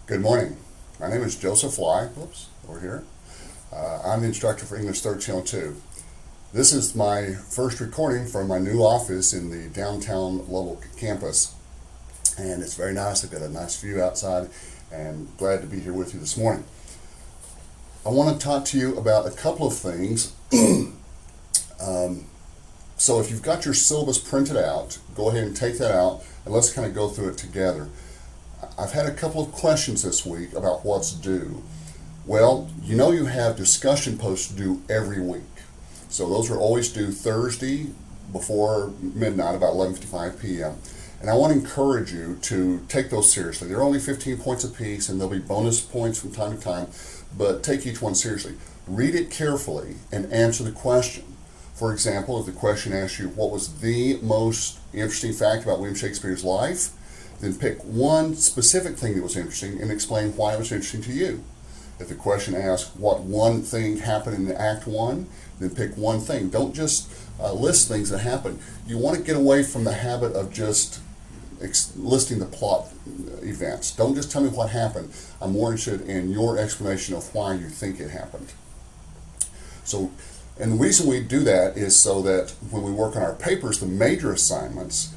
Good morning. My name is Joseph Fly. Whoops, over here. I'm the instructor for English 1302. This is my first recording from my new office in the downtown Lubbock campus. And it's very nice. I've got a nice view outside and glad to be here with you this morning. I want to talk to you about a couple of things. So if you've got your syllabus printed out, go ahead and take that out and let's kind of go through it together. I've had a couple of questions this week about what's due. Well, you have discussion posts due every week. So those are always due Thursday before midnight, about 11:55 p.m. And I want to encourage you to take those seriously. They're only 15 points apiece, and there'll be bonus points from time to time, but take each one seriously. Read it carefully and answer the question. For example, if the question asks you what was the most interesting fact about William Shakespeare's life, then pick one specific thing that was interesting and explain why it was interesting to you. If the question asks what one thing happened in Act 1, then pick one thing. Don't just list things that happened. You want to get away from the habit of just listing the plot events. Don't just tell me what happened. I'm more interested in your explanation of why you think it happened. And the reason we do that is so that when we work on our papers, the major assignments,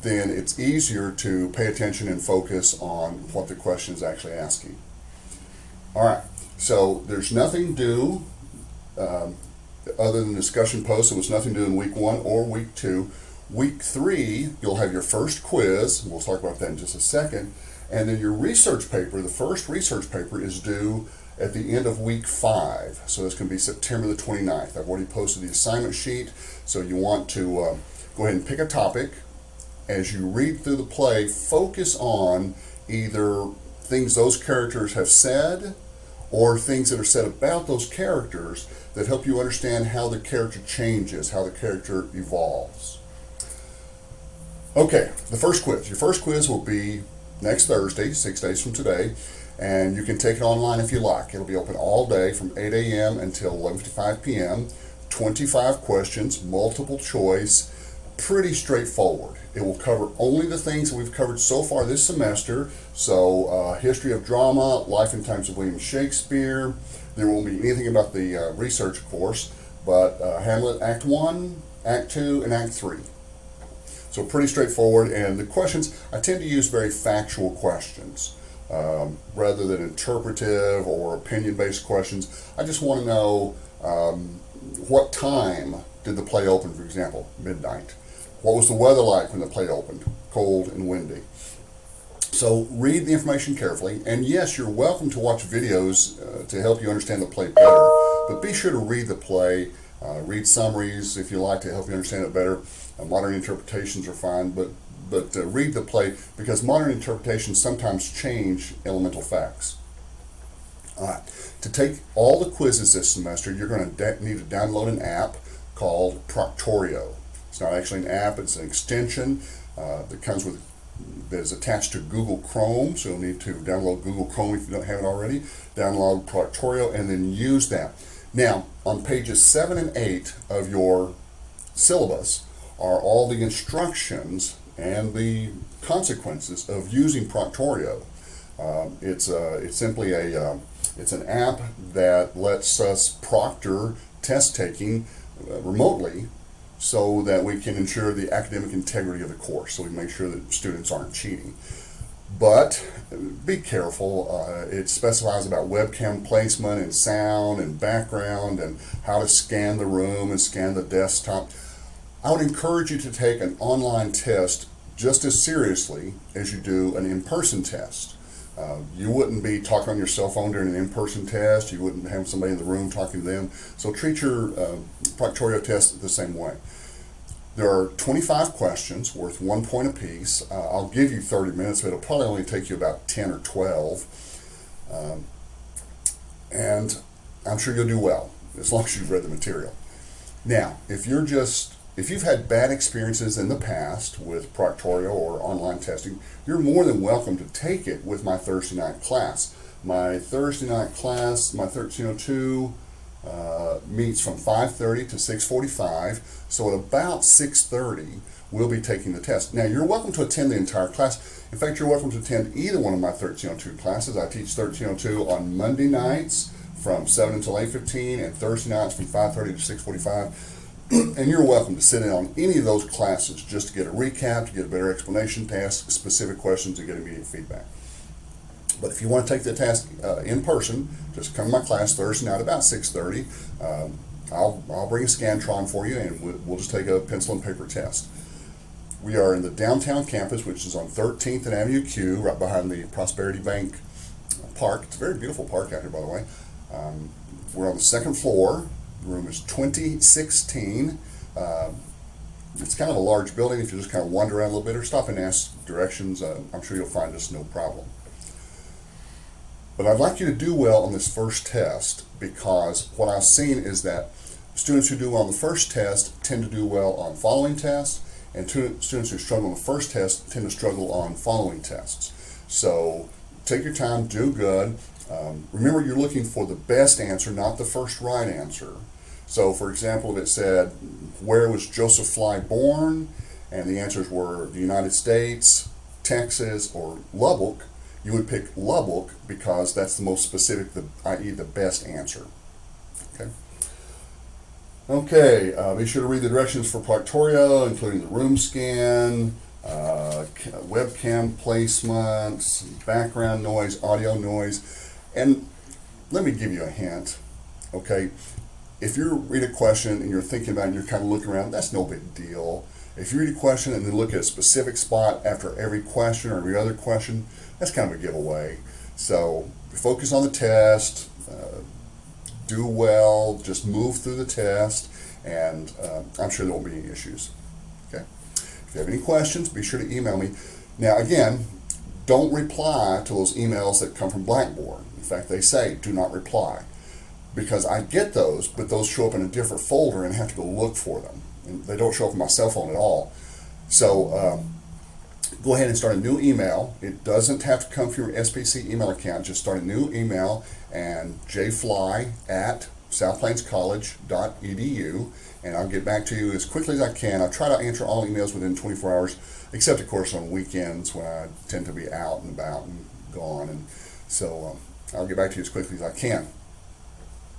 then it's easier to pay attention and focus on what the question is actually asking. All right, so there's nothing due other than discussion posts. There was nothing due in week 1 or week 2. Week 3, you'll have your first quiz. We'll talk about that in just a second. And then your research paper, the first research paper, is due at the end of week 5. So this can be September the 29th. I've already posted the assignment sheet. So you want to go ahead and pick a topic. As you read through the play, focus on either things those characters have said or things that are said about those characters that help you understand how the character changes, how the character evolves. Okay, the first quiz. Your first quiz will be next Thursday, 6 days from today, and you can take it online if you like. It'll be open all day from 8 a.m. until 11:55 p.m. 25 questions, multiple choice, pretty straightforward. It will cover only the things that we've covered so far this semester. So history of drama, life and times of William Shakespeare. There won't be anything about the research course, but Hamlet Act 1, Act 2, and Act 3. So pretty straightforward, and the questions, I tend to use very factual questions rather than interpretive or opinion-based questions. I just want to know what time did the play open, for example, midnight. What was the weather like when the play opened? Cold and windy. So read the information carefully, and yes, you're welcome to watch videos to help you understand the play better, but be sure to read the play, read summaries if you like to help you understand it better. Modern interpretations are fine, but read the play because modern interpretations sometimes change elemental facts. All right. To take all the quizzes this semester, you're going to need to download an app called Proctorio. It's not actually an app, it's an extension that is attached to Google Chrome, so you'll need to download Google Chrome if you don't have it already. Download Proctorio and then use that. Now, on pages 7 and 8 of your syllabus are all the instructions and the consequences of using Proctorio. It's simply it's an app that lets us proctor test taking remotely so that we can ensure the academic integrity of the course, so we make sure that students aren't cheating. But be careful. It specifies about webcam placement and sound and background and how to scan the room and scan the desktop. I would encourage you to take an online test just as seriously as you do an in-person test. You wouldn't be talking on your cell phone during an in-person test. You wouldn't have somebody in the room talking to them. So treat your Proctorio test the same way. There are 25 questions worth 1 point apiece. I'll give you 30 minutes, but it'll probably only take you about 10 or 12. And I'm sure you'll do well, as long as you've read the material. Now, if you've had bad experiences in the past with Proctorio or online testing, you're more than welcome to take it with my Thursday night class. My Thursday night class, my 1302, meets from 5:30 to 6:45. So at about 6:30, we'll be taking the test. Now, you're welcome to attend the entire class. In fact, you're welcome to attend either one of my 1302 classes. I teach 1302 on Monday nights from 7 until 8:15 and Thursday nights from 5:30 to 6:45. And you're welcome to sit in on any of those classes just to get a recap, to get a better explanation, to ask specific questions, and get immediate feedback. But if you want to take the test in person, just come to my class Thursday night about 6:30. I'll bring a Scantron for you, and we'll just take a pencil and paper test. We are in the downtown campus, which is on 13th and Avenue Q, right behind the Prosperity Bank Park. It's a very beautiful park out here, by the way. We're on the second floor. The room is 2016. It's kind of a large building. If you just kind of wander around a little bit or stop and ask directions, I'm sure you'll find us no problem. But I'd like you to do well on this first test, because what I've seen is that students who do well on the first test tend to do well on following tests, and students who struggle on the first test tend to struggle on following tests. So take your time, do good. Remember, you're looking for the best answer, not the first right answer. So for example, if it said, where was Joseph Fly born? And the answers were the United States, Texas, or Lubbock, you would pick Lubbock because that's the most specific, i.e. the best answer. Okay, be sure to read the directions for Proctorio, including the room scan, webcam placements, background noise, audio noise. And let me give you a hint, okay? If you read a question and you're thinking about it and you're kind of looking around, that's no big deal. If you read a question and then look at a specific spot after every question or every other question, that's kind of a giveaway. So focus on the test, do well, just move through the test, and I'm sure there won't be any issues. Okay. If you have any questions, be sure to email me. Now again, don't reply to those emails that come from Blackboard. In fact, they say do not reply, because I get those, but those show up in a different folder and I have to go look for them. And they don't show up on my cell phone at all. So go ahead and start a new email. It doesn't have to come from your SPC email account. Just start a new email and jfly@southplainscollege.edu, and I'll get back to you as quickly as I can. I try to answer all emails within 24 hours, except of course on weekends when I tend to be out and about and gone. And so I'll get back to you as quickly as I can.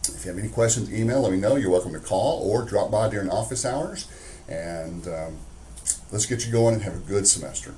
If you have any questions, email, let me know. You're welcome to call or drop by during office hours, and let's get you going and have a good semester.